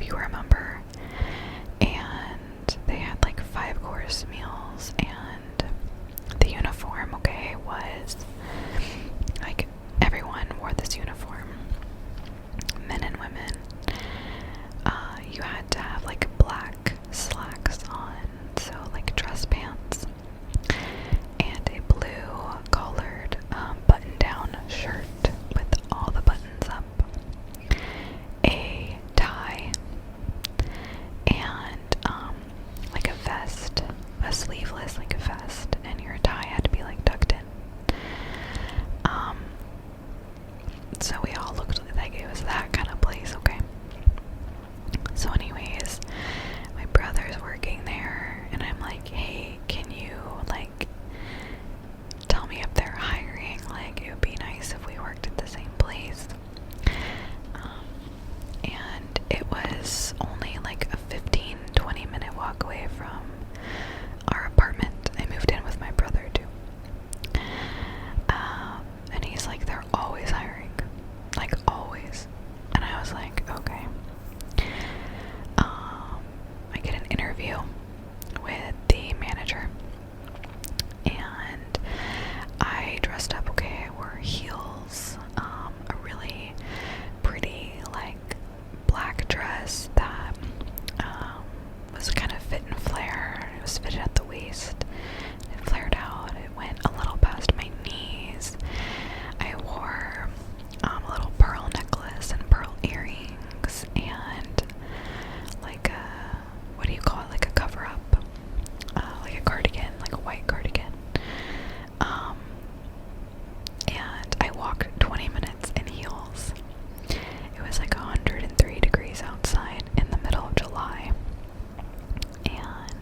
you remember. And they had like 5-course meals, and the uniform, okay, was like everyone wore this uniform, men and women. You had to have like black slacks on, so like dress pants, and a blue collared button-down shirt with all the buttons up, a tie, and like a vest, a sleeveless like a vest, and your tie had to be like tucked in. So we all looked like it was that kind of place, okay? So anyways, my brother's working there, and I'm like, hey, can you like tell me if they're hiring? Like, it would be nice if we worked at the same place. And it was only like a 15-20 minute walk away from our apartment. I moved in with my brother too. And he's like, they're always hiring, like always. And I was like, okay. I get an interview with the manager, and I dressed up, okay. I wore heels, a really pretty like black dress that was kind of fit and flare. It was fitted at the waist. It flared out. It went a little past my knees. I wore a little pearl necklace and pearl earrings, and like a, what do you call it? Like a cover up, like a cardigan, like a white cardigan. And I walked 20 minutes in heels. It was like 103 degrees outside in the middle of July. And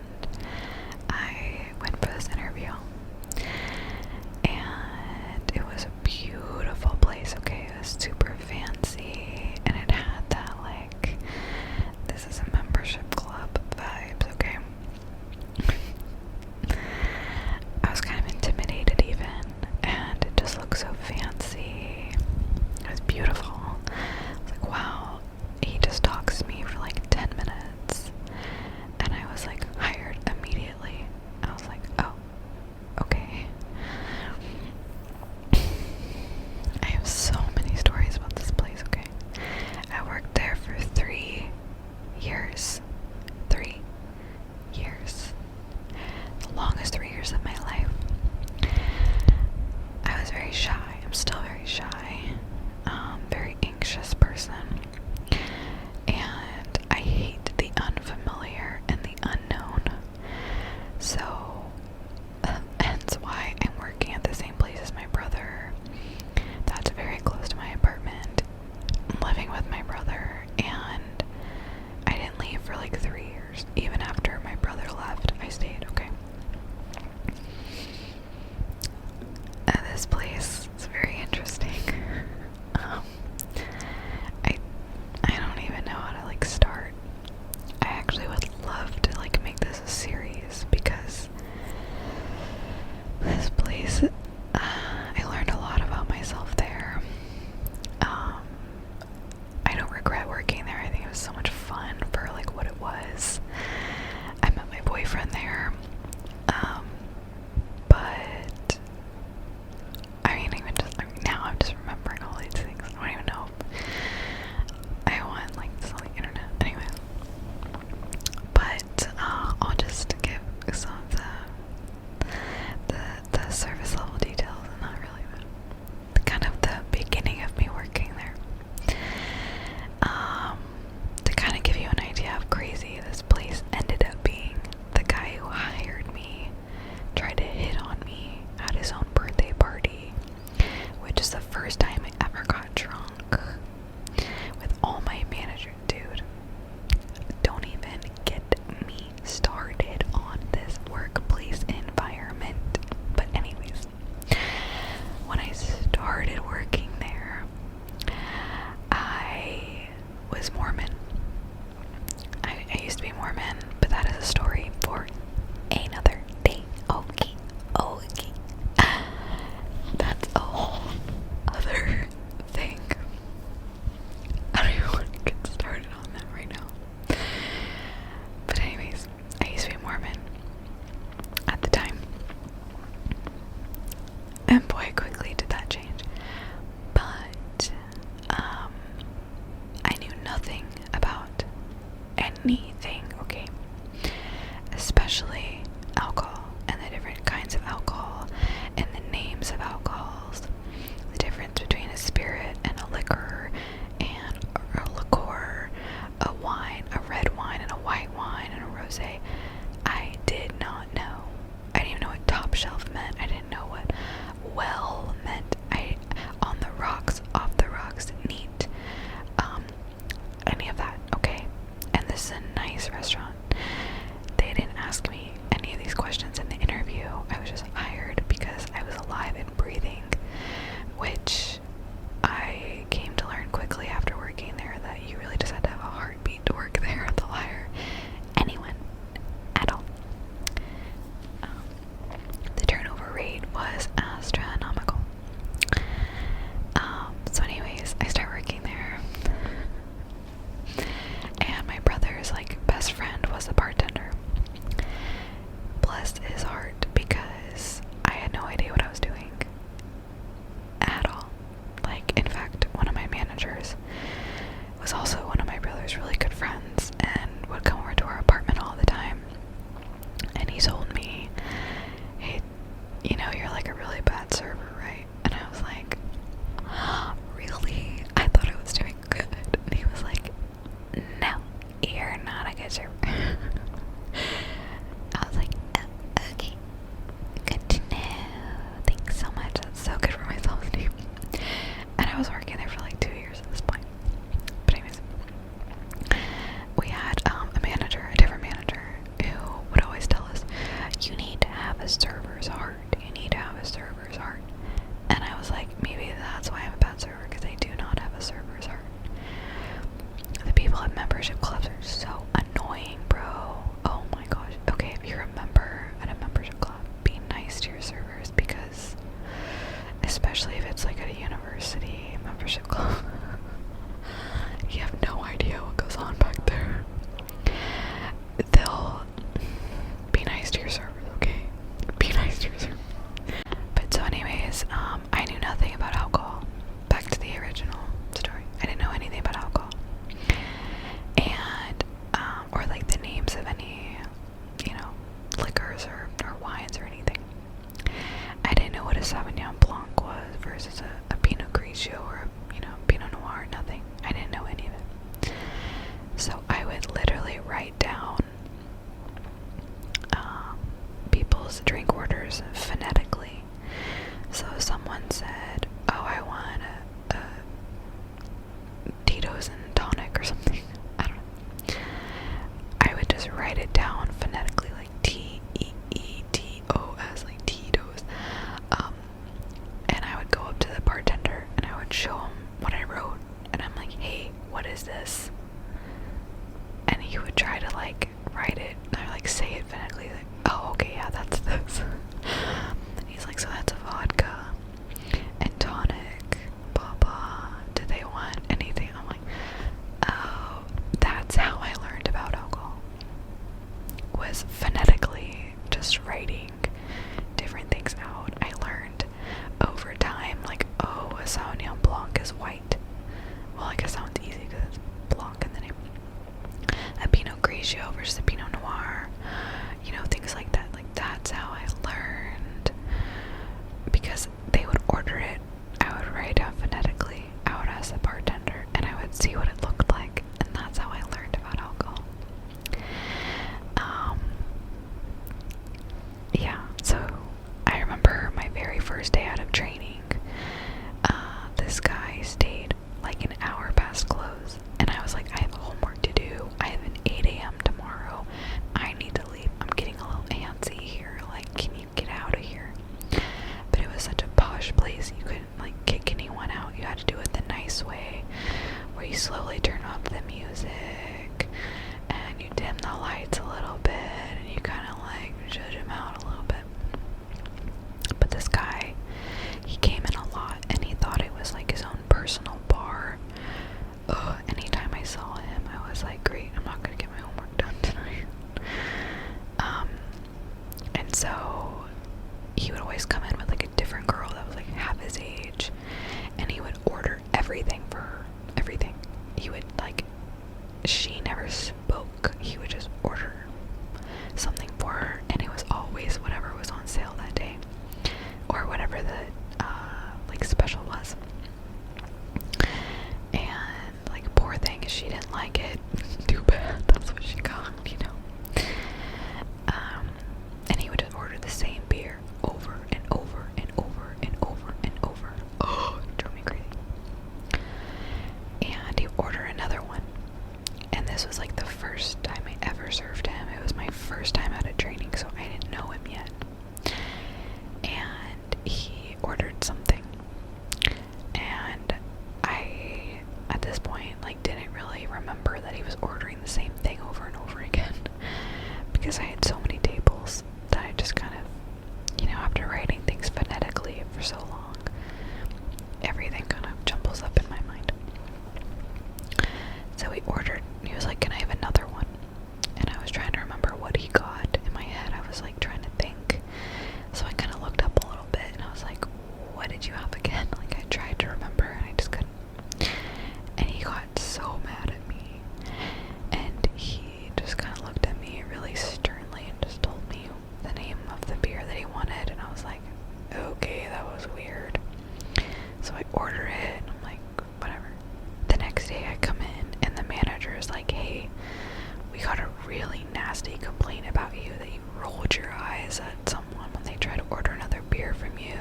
I went for this interview. And it was a beautiful place, okay? It was super fancy. And it had that, like, this is a membership club vibes, okay? I was kind of intimidated even. And it just looked so fancy. It was beautiful. I was like, wow. He just talks to me for like 10 minutes. And I was like hired immediately. I was like, oh, okay. I have so many stories about this place, okay? I worked there for 3 years. 3 years. The longest 3 years of my life. I was very shy. I'm still very shy. Very anxious person. And I hate the unfamiliar and the unknown. So, hence why I'm working at the same place as my brother. That's very close to my apartment. I'm living with my brother, and I didn't leave for like 3 years. Even after my brother left, I stayed, okay? This place is very interesting. I don't even know how to like start. I actually would love to like make this a series, because this place, I learned a lot about myself there. I don't regret working there. I think it was so much fun for like what it was. I met my boyfriend there. But I mean, now I'm just remembering all these things. I don't even know if I want like this on the internet. Anyway, but I'll just give some of the service level details, and not really the kind of the beginning of me working there. To kind of give you an idea how crazy this place ended up being, the guy who hired me tried to hit on me at his own birthday party, which is the first time I ever got drunk with all my managers. Dude, don't even get me started on this workplace environment. But anyways, when I started working there, I was Mormon. I used to be Mormon, but that is a story for another day. Okay, okay. That's a whole other thing. I don't even want to get started on that right now. anything, okay? Especially alcohol and the different kinds of alcohol and the names of alcohols. The difference between a spirit and a liquor and a liqueur, a wine, a red wine and a white wine and a rosé. I did not know. I didn't even know what top shelf meant. I didn't know what well meant. On the rocks, off the rocks, neat. Any of that, okay? And this is a nice restaurant. They didn't ask me any of these questions in the interview. I was just hired because I was alive and breathing, which I came to learn quickly after working there, that you really just had to have a heartbeat to work there. They'll hire anyone at all. The turnover rate was astronomical. So anyways, I start working there, and my brother's like best friend was the bartender. Bless his heart, because I had no idea what I was doing at all. Like, in fact, one of my managers was also one of my brother's really good friends and would come over to our apartment all the time. And he told me, hey, you know, you're like a really bad server, right? And I was like, really? I thought I was doing good. And he was like, no, you're not a good server. I was like, oh, okay, good to know. Thanks so much. That's so good for my self-esteem. And I was working there for like 2 years at this point. But anyways, we had a manager, a different manager, who would always tell us, you need to have a server's heart. You need to have a server's heart. And I was like, maybe that's why I'm a bad server, because I do not have a server's heart. The people at membership clubs are so annoying, bro. Oh my gosh. Okay, if you're a member at a membership club, be nice to your servers, because especially if it's like at a university membership club, you have no idea what goes on back there. They'll be nice to your servers, okay? Be nice to your servers. But so anyways, I knew nothing about alcohol. Back to the original story. I didn't know anything about alcohol. And, or like the names of any, you know, liquors or wines or anything. I didn't know what a Sauvignon Blanc was versus a Pinot Grigio or, you know, Pinot Noir, nothing. I didn't know any of it. So I would literally write down people's drink orders phonetically. So if someone said, oh, I want a Tito's and tonic or something, I don't know, I would just write it down phonetically, like T-E-E-T-O-S, like Tito's. And I would go up to the bartender and I would show him what I wrote, and I'm like, hey, what is this? And he would try to like write it, and I would like say it phonetically, like, oh, okay, yeah, that's this. He's like, so that's a vodka and tonic, blah blah. Do they want anything? I'm like, oh, that's how I learned about alcohol. Was phonetically just writing different things out. I learned over time, like, oh, a Sauvignon Blanc is white. Well, I guess that sounds easy because it's Blanc in the name. A Pinot Grigio versus a Pinot Noir, you know, things like that. Like, that's how I learned, because they would order it, I would write it down phonetically, I would ask the bartender, and I would see what it looked like, and that's how I learned about alcohol. Yeah, so I remember my very first day out of training, this guy stayed like an hour past close, and I was like, I have homework to do, I have an 8 a.m. tomorrow, I need to leave, I'm getting a little antsy here, like, can you get out of here? But it was such a posh place, you couldn't like kick anyone out, you had to do it the nice way, where you slowly turn off the music, and you dim the lights a little bit, and you kind of like judge him out a little bit. But this guy, he came in a lot, and he thought it was like his own personal bar. Anytime I saw him, I was like, great, I'm not gonna get my homework done tonight. And so he would always come in with like a different girl that was like half his age, and he would order everything for her, everything. He would like, she never spoke. she didn't like it, too bad. That's what she got, you know. And he would just order the same beer over and over and over and over and over. Oh, it drove me crazy. And he'd order another one. And this was like the first time I ever served him. It was my first time out of training, so I didn't know him yet. And he ordered something. And I, at this point, like, didn't really remember that he was ordering the same thing over and over again. Because I had so many tables that I just kind of, you know, after writing things phonetically for so long, everything kind of jumbles up in my mind. So he ordered, he was like, can I have another one? And I was trying to remember what he got. In my head, I was like trying to think. So I kind of looked up a little bit and I was like, what did you have again? Like, I tried to remember and I just couldn't. And he got so mad at me. And he just kind of looked at me really sternly and just told me the name of the beer that he wanted. And I was like, okay, that was weird. So I order it and I'm like, whatever. The next day I come in and the manager is like, hey, we got a really nasty complaint about you that you rolled your eyes at someone when they tried to order another beer from you.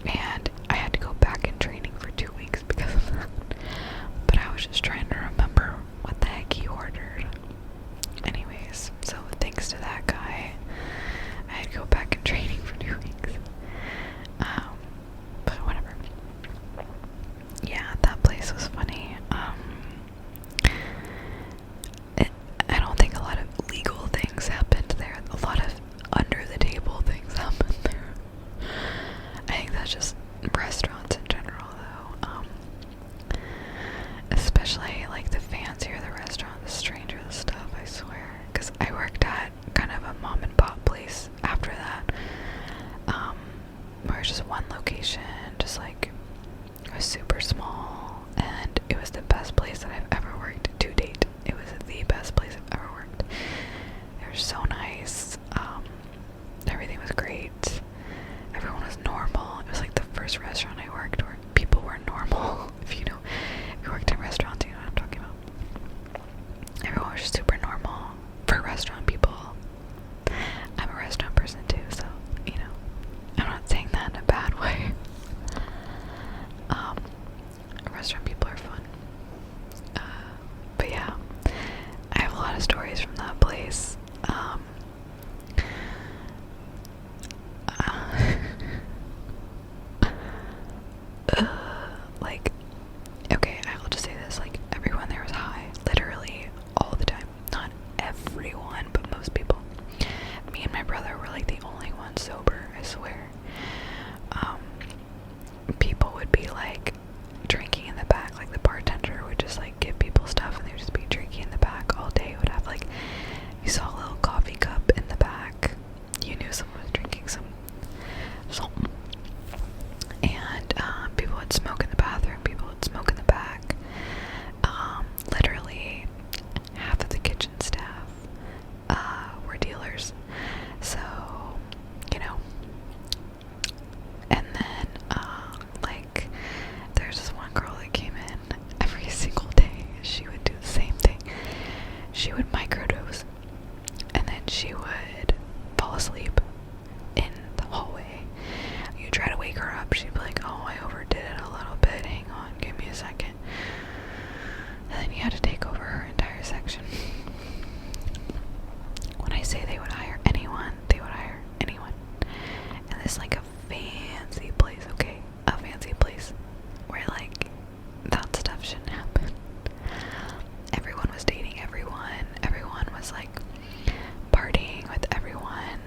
And I had to go back in training for 2 weeks because of that. But I was just trying to remember what the heck he ordered. Anyways, so thanks to that guy, I had to go back in training for 2 weeks. But whatever. Yeah, that place was funny. I don't think a lot of legal things happened there. A lot of under the table things happened there. I think that's just restaurants in general, though. Especially like the fancier the restaurant, the stranger the stuff, I swear. Because I worked at kind of a mom and pop place after that. Where it was just one location, just like, it was super small, and it was the best place that I've ever worked to date. It was the best place I've ever worked. They were so nice. Everything was great. Everyone was normal. It was like the first restaurant I worked where people were normal. If you worked in restaurants, you know what I'm talking about. Everyone was just super normal for restaurant people. I'm a restaurant person too, so, you know, I'm not saying that in a bad way. Restaurant people are fun. But yeah, I have a lot of stories from that place. Like, okay, I will just say this, like, everyone there was high, literally all the time. Not everyone, but most people. Me and my brother were like the only ones sober, I swear. People would be like drinking in the back, like the bartender would just like give people stuff and they would just be drinking in the back all day. It would have like, you saw a little coffee cup in the back, you knew someone was drinking something. And people would smoke in the bathroom, people would smoke in the back. Literally half of the kitchen staff were dealers, so, you know. And then like, there's this one girl that came in every single day. She would do the same thing. She would microdose and then she would fall asleep in the hallway. You try to wake her up, she'd be like, oh, I overdid it a little bit, hang on, give me a second. And then you had to take over her entire section. When I say they would hire anyone, they would hire anyone. And it's like a fancy place, okay? A fancy place where like that stuff shouldn't happen. Everyone was dating everyone. Everyone was like partying with everyone.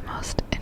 most